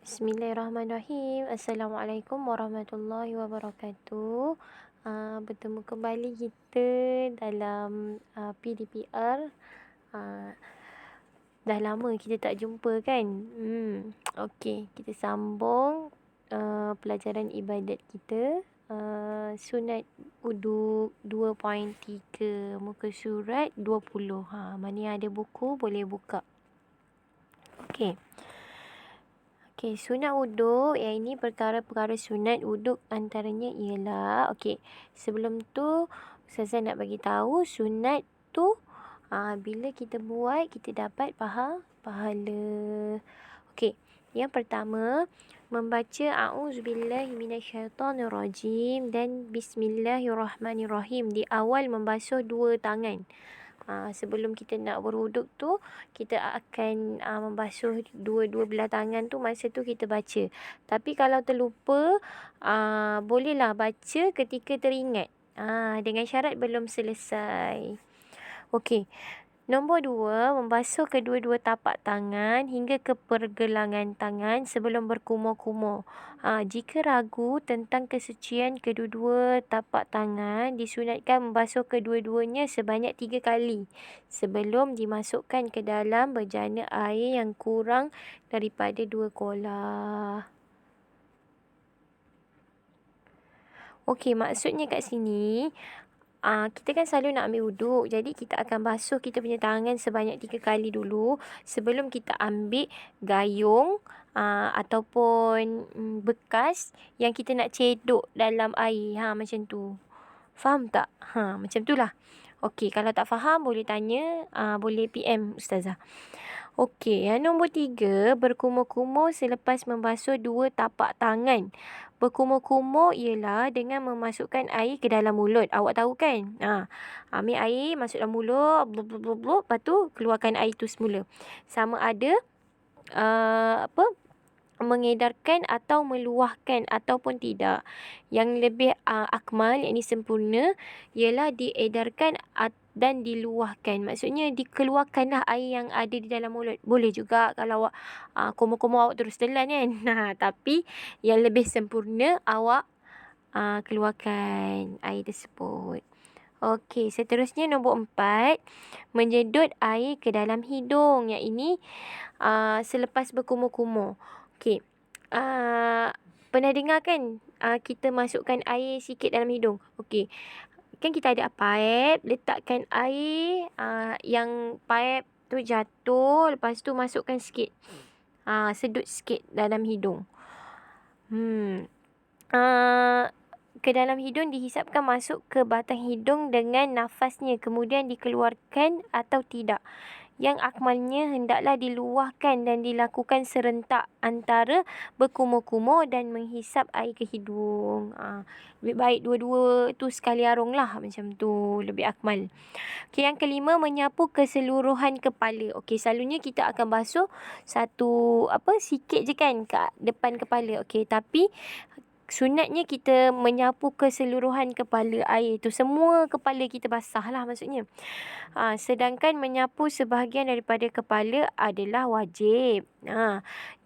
Bismillahirrahmanirrahim. Assalamualaikum warahmatullahi wabarakatuh. Bertemu kembali kita dalam PDPR. Dah lama kita tak jumpa kan? Okey, kita sambung pelajaran ibadat kita. Sunat Wuduk 2.3, muka surat 20. Mana yang ada buku boleh buka. Okey. Sunat wuduk, yang ini perkara-perkara sunat wuduk antaranya ialah, sebelum tu Ustazah nak bagi tahu sunat tu bila kita buat kita dapat pahala. Yang pertama, membaca a'udzubillahi minasyaitonirrajim dan bismillahirrahmanirrahim di awal membasuh dua tangan. Sebelum kita nak berwuduk tu, kita akan membasuh dua-dua belah tangan tu. Masa tu kita baca. Tapi kalau terlupa, bolehlah baca ketika teringat. Dengan syarat belum selesai. Nombor 2, membasuh kedua-dua tapak tangan hingga ke pergelangan tangan sebelum berkumur-kumur. Jika ragu tentang kesucian kedua-dua tapak tangan, disunatkan membasuh kedua-duanya sebanyak 3 kali sebelum dimasukkan ke dalam bejana air yang kurang daripada 2 kolah. Maksudnya kat sini, kita kan selalu nak ambil wuduk. Jadi kita akan basuh kita punya tangan sebanyak 3 kali dulu sebelum kita ambil gayung ataupun bekas yang kita nak cedok dalam air. Macam tu. Faham tak? Macam tu lah. Kalau tak faham boleh tanya, boleh PM Ustazah. Yang nombor 3, berkumur-kumur selepas membasuh dua tapak tangan. Berkumur-kumur ialah dengan memasukkan air ke dalam mulut. Awak tahu kan? Ambil air, masuk dalam mulut, lepas tu keluarkan air tu semula. Sama ada mengedarkan atau meluahkan ataupun tidak. Yang lebih akmal, yakni sempurna, ialah diedarkan dan diluahkan. Maksudnya dikeluarkanlah air yang ada di dalam mulut. Boleh juga kalau awak kumur-kumur awak terus telan kan. Tapi yang lebih sempurna awak keluarkan air tersebut. Seterusnya nombor 4, menjedut air ke dalam hidung. Yang ini selepas berkumur-kumur. Pernah dengar kan kita masukkan air sikit dalam hidung? Kan kita ada pipe, letakkan air yang pipe tu jatuh, lepas tu masukkan sikit. Sedut sikit dalam hidung. Ke dalam hidung dihisapkan masuk ke batang hidung dengan nafasnya, kemudian dikeluarkan atau tidak. Yang akmalnya hendaklah diluahkan dan dilakukan serentak antara berkumur-kumur dan menghisap air ke hidung. Lebih baik dua-dua tu sekali arung lah. Macam tu lebih akmal. Yang kelima, menyapu keseluruhan kepala. Selalunya kita akan basuh sikit je kan kat depan kepala. Tapi sunatnya kita menyapu keseluruhan kepala air tu. Semua kepala kita basah lah maksudnya. Sedangkan menyapu sebahagian daripada kepala adalah wajib.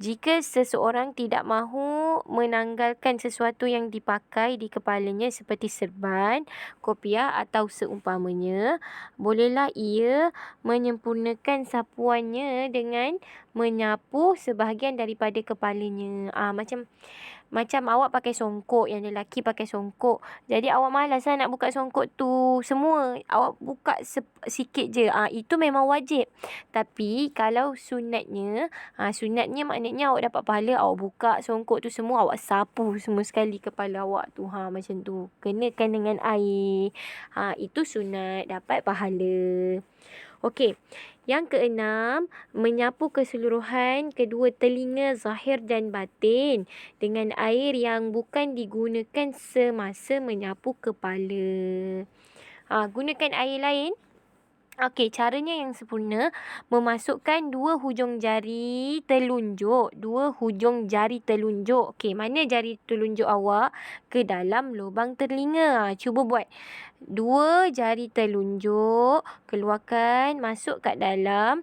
Jika seseorang tidak mahu menanggalkan sesuatu yang dipakai di kepalanya seperti serban, kopiah atau seumpamanya, bolehlah ia menyempurnakan sapuannya dengan menyapu sebahagian daripada kepalanya. Macam awak pakai songkok, yang lelaki pakai songkok. Jadi awak malas nak buka songkok tu semua. Awak buka sikit je. Itu memang wajib. Tapi kalau sunatnya maknanya awak dapat pahala, awak buka songkok tu semua, awak sapu semua sekali kepala awak tu. Macam tu. Kenakan dengan air. Itu sunat, dapat pahala. Yang keenam, menyapu keseluruhan kedua telinga zahir dan batin dengan air yang bukan digunakan semasa menyapu kepala. Gunakan air lain. Caranya yang sempurna, memasukkan dua hujung jari telunjuk. Mana jari telunjuk awak? Ke dalam lubang telinga. Cuba buat. Dua jari telunjuk, keluarkan, masuk kat dalam.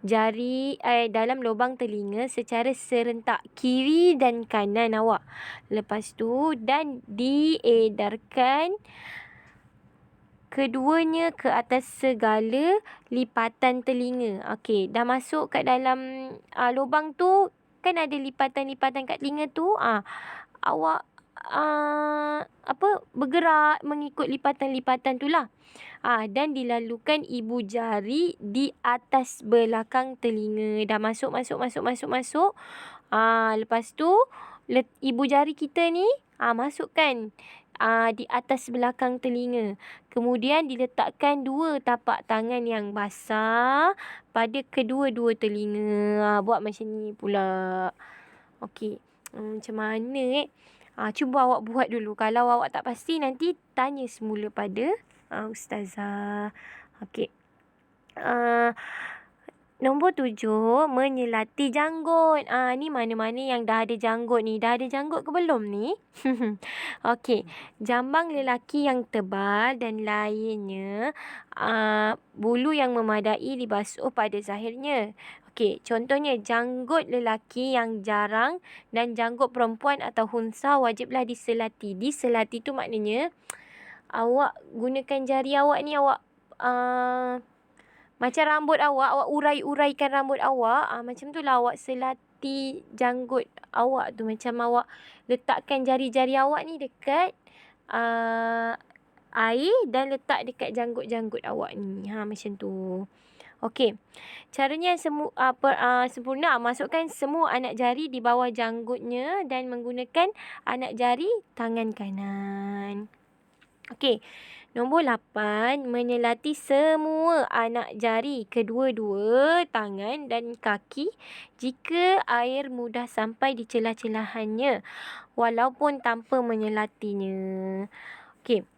dalam lubang telinga secara serentak kiri dan kanan awak. Lepas tu dan diedarkan keduanya ke atas segala lipatan telinga. Okey, dah masuk kat dalam lubang tu, kan ada lipatan-lipatan kat telinga tu. Awak bergerak mengikut lipatan-lipatan tu lah. Dan dilalukan ibu jari di atas belakang telinga. Dah masuk. Lepas tu ibu jari kita ni masukkan di atas belakang telinga. Kemudian diletakkan 2 tapak tangan yang basah pada kedua-dua telinga. Buat macam ni pula. Okey. Macam mana cuba awak buat dulu. Kalau awak tak pasti, nanti tanya semula pada Ustazah. Okey. Nombor 7, menyelati janggut. Ni mana-mana yang dah ada janggut ni. Dah ada janggut ke belum ni? Okey. Jambang lelaki yang tebal dan lainnya, bulu yang memadai dibasuh pada zahirnya. Okey, contohnya janggut lelaki yang jarang dan janggut perempuan atau hunsa wajiblah diselati. Diselati tu maknanya awak gunakan jari awak ni, awak macam rambut awak urai-uraikan rambut awak. Macam tu lah awak selati janggut awak tu. Macam awak letakkan jari-jari awak ni dekat air dan letak dekat janggut-janggut awak ni. Macam tu. Okey. Caranya sempurna. Masukkan semua anak jari di bawah janggutnya dan menggunakan anak jari tangan kanan. Okey. Nombor 8, menyelati semua anak jari kedua-dua tangan dan kaki jika air mudah sampai di celah-celahannya walaupun tanpa menyelatinya. Okey.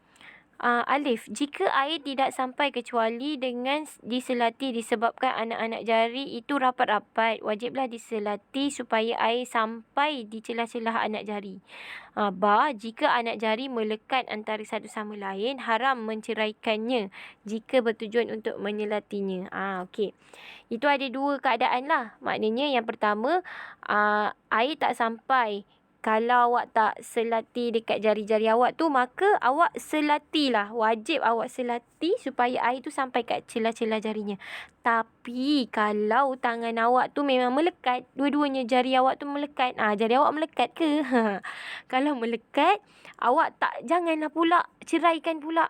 Alif, jika air tidak sampai kecuali dengan diselati disebabkan anak-anak jari itu rapat-rapat, wajiblah diselati supaya air sampai di celah-celah anak jari. Ba, jika anak jari melekat antara satu sama lain, haram menceraikannya jika bertujuan untuk menyelatinya. Okey. Itu ada 2 keadaan lah. Maknanya yang pertama, air tak sampai. Kalau awak tak selati dekat jari-jari awak tu, maka awak selatilah. Wajib awak selati supaya air tu sampai kat celah-celah jarinya. Tapi kalau tangan awak tu memang melekat, dua-duanya jari awak tu melekat. Jari awak melekat ke? Kalau melekat, awak janganlah pula ceraikan pula.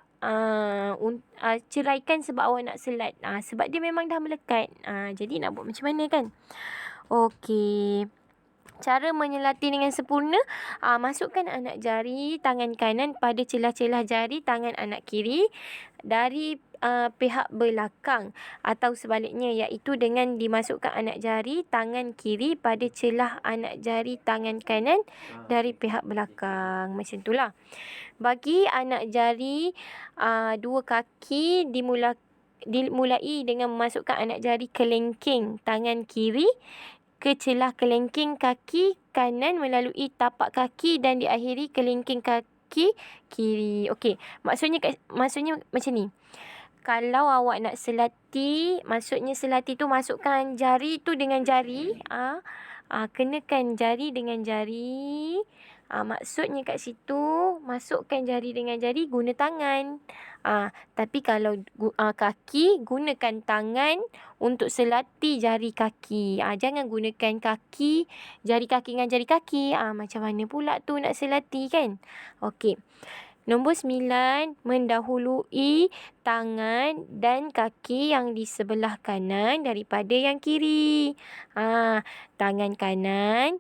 Ceraikan sebab awak nak selat. Sebab dia memang dah melekat. Jadi nak buat macam mana kan? Okey. Cara menyelati dengan sempurna, masukkan anak jari tangan kanan pada celah-celah jari tangan anak kiri dari pihak belakang atau sebaliknya, iaitu dengan dimasukkan anak jari tangan kiri pada celah anak jari tangan kanan dari pihak belakang. Macam itulah. Bagi anak jari 2 kaki dimulai dengan memasukkan anak jari kelengking tangan kiri ke celah kelengking kaki kanan melalui tapak kaki dan diakhiri kelengking kaki kiri. Okey, maksudnya macam ni. Kalau awak nak selati, maksudnya selati tu masukkan jari tu dengan jari. Kenakan jari dengan jari. Maksudnya kat situ, masukkan jari dengan jari, guna tangan. Tapi kalau kaki, gunakan tangan untuk selati jari kaki. Jangan gunakan jari kaki dengan jari kaki. Macam mana pula tu nak selati kan? Okey. Nombor 9, mendahului tangan dan kaki yang di sebelah kanan daripada yang kiri. Tangan kanan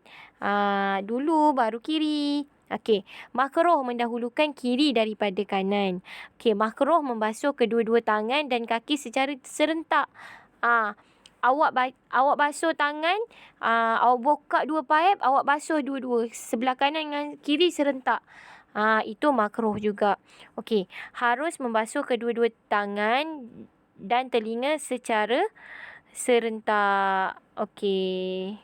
dulu baru kiri. Okey, makruh mendahulukan kiri daripada kanan. Okey, makruh membasuh kedua-dua tangan dan kaki secara serentak. Awak basuh tangan, awak buka 2 paip, awak basuh dua-dua, sebelah kanan dengan kiri serentak. Itu makruh juga. Okey, harus membasuh kedua-dua tangan dan telinga secara serentak. Okey,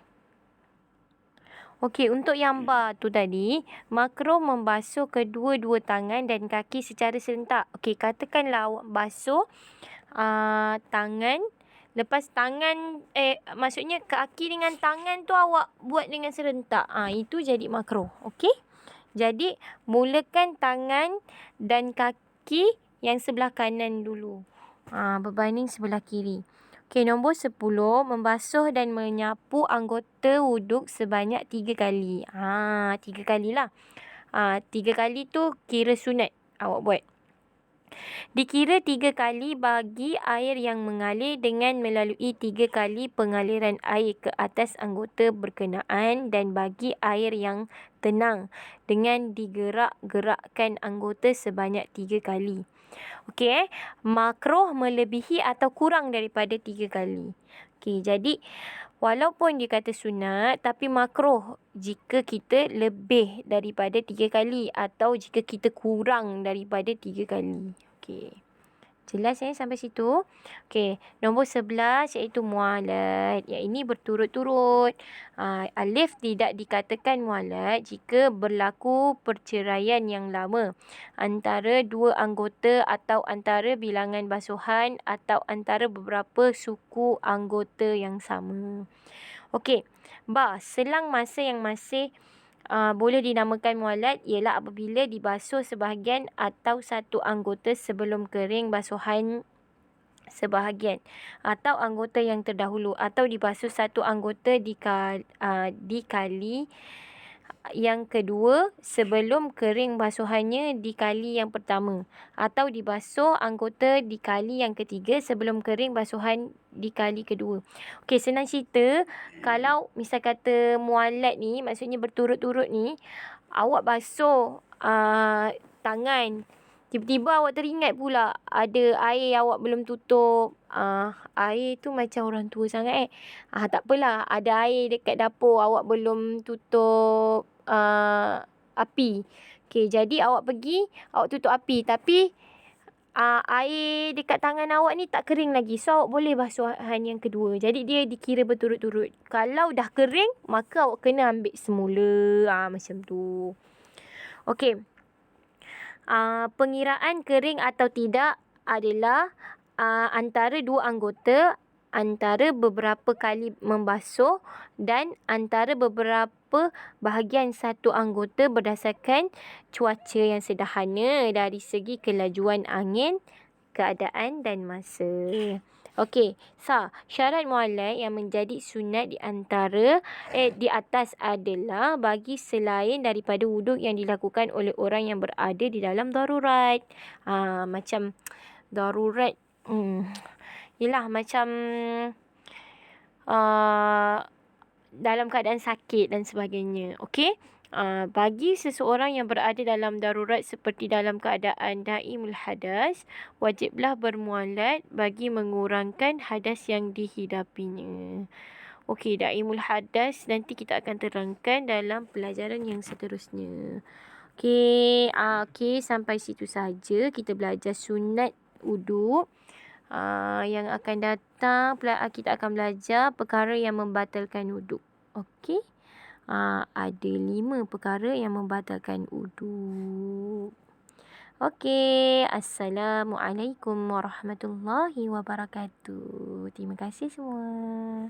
untuk yang tu tadi, makruh membasuh kedua-dua tangan dan kaki secara serentak. Okey, katakanlah awak basuh tangan Lepas tangan, maksudnya kaki dengan tangan tu awak buat dengan serentak. Itu jadi makruh. Okey? Jadi, mulakan tangan dan kaki yang sebelah kanan dulu. Berbanding sebelah kiri. Okey, nombor 10, membasuh dan menyapu anggota wuduk sebanyak 3 kali. 3 kalilah. 3 kali tu kira sunat awak buat. Dikira 3 kali bagi air yang mengalir dengan melalui 3 kali pengaliran air ke atas anggota berkenaan dan bagi air yang tenang dengan digerak-gerakkan anggota sebanyak 3 kali. Okey, makruh melebihi atau kurang daripada 3 kali. Okey, jadi walaupun dia kata sunat, tapi makruh jika kita lebih daripada 3 kali atau jika kita kurang daripada 3 kali. Okey. Jelas sampai situ? Okey, nombor 11 iaitu mualat. Yang ini berturut-turut. Alif tidak dikatakan mualat jika berlaku perceraian yang lama antara dua anggota atau antara bilangan basuhan atau antara beberapa suku anggota yang sama. Okey, selang masa yang masih boleh dinamakan mualat ialah apabila dibasuh sebahagian atau satu anggota sebelum kering basuhan sebahagian atau anggota yang terdahulu atau dibasuh satu anggota dikali yang kedua sebelum kering basuhannya dikali yang pertama atau dibasuh anggota dikali yang ketiga sebelum kering basuhan dikali kedua. Okey, senang cerita, kalau misal kata mualat ni maksudnya berturut-turut ni, awak basuh tangan, tiba-tiba awak teringat pula ada air awak belum tutup. Air tu macam orang tua sangat tak apalah, ada air dekat dapur awak belum tutup api. Okey, jadi awak pergi, awak tutup api tapi air dekat tangan awak ni tak kering lagi. So, awak boleh basuhan yang kedua. Jadi, dia dikira berturut-turut. Kalau dah kering, maka awak kena ambil semula. Macam tu. Okey. Pengiraan kering atau tidak adalah antara dua anggota, antara beberapa kali membasuh dan antara beberapa bahagian satu anggota berdasarkan cuaca yang sederhana dari segi kelajuan angin, keadaan dan masa. Okey, syarat mualat yang menjadi sunat di atas adalah bagi selain daripada wuduk yang dilakukan oleh orang yang berada di dalam darurat. Macam darurat, yelah macam dalam keadaan sakit dan sebagainya. Okey? Bagi seseorang yang berada dalam darurat seperti dalam keadaan daimul hadas, wajiblah bermualat bagi mengurangkan hadas yang dihidapinya. Okey, daimul hadas nanti kita akan terangkan dalam pelajaran yang seterusnya. Okey, sampai situ saja kita belajar sunat wuduk. Yang akan datang kita akan belajar perkara yang membatalkan wuduk. Okey? Ada 5 perkara yang membatalkan wuduk. Okey, Assalamualaikum warahmatullahi wabarakatuh. Terima kasih semua.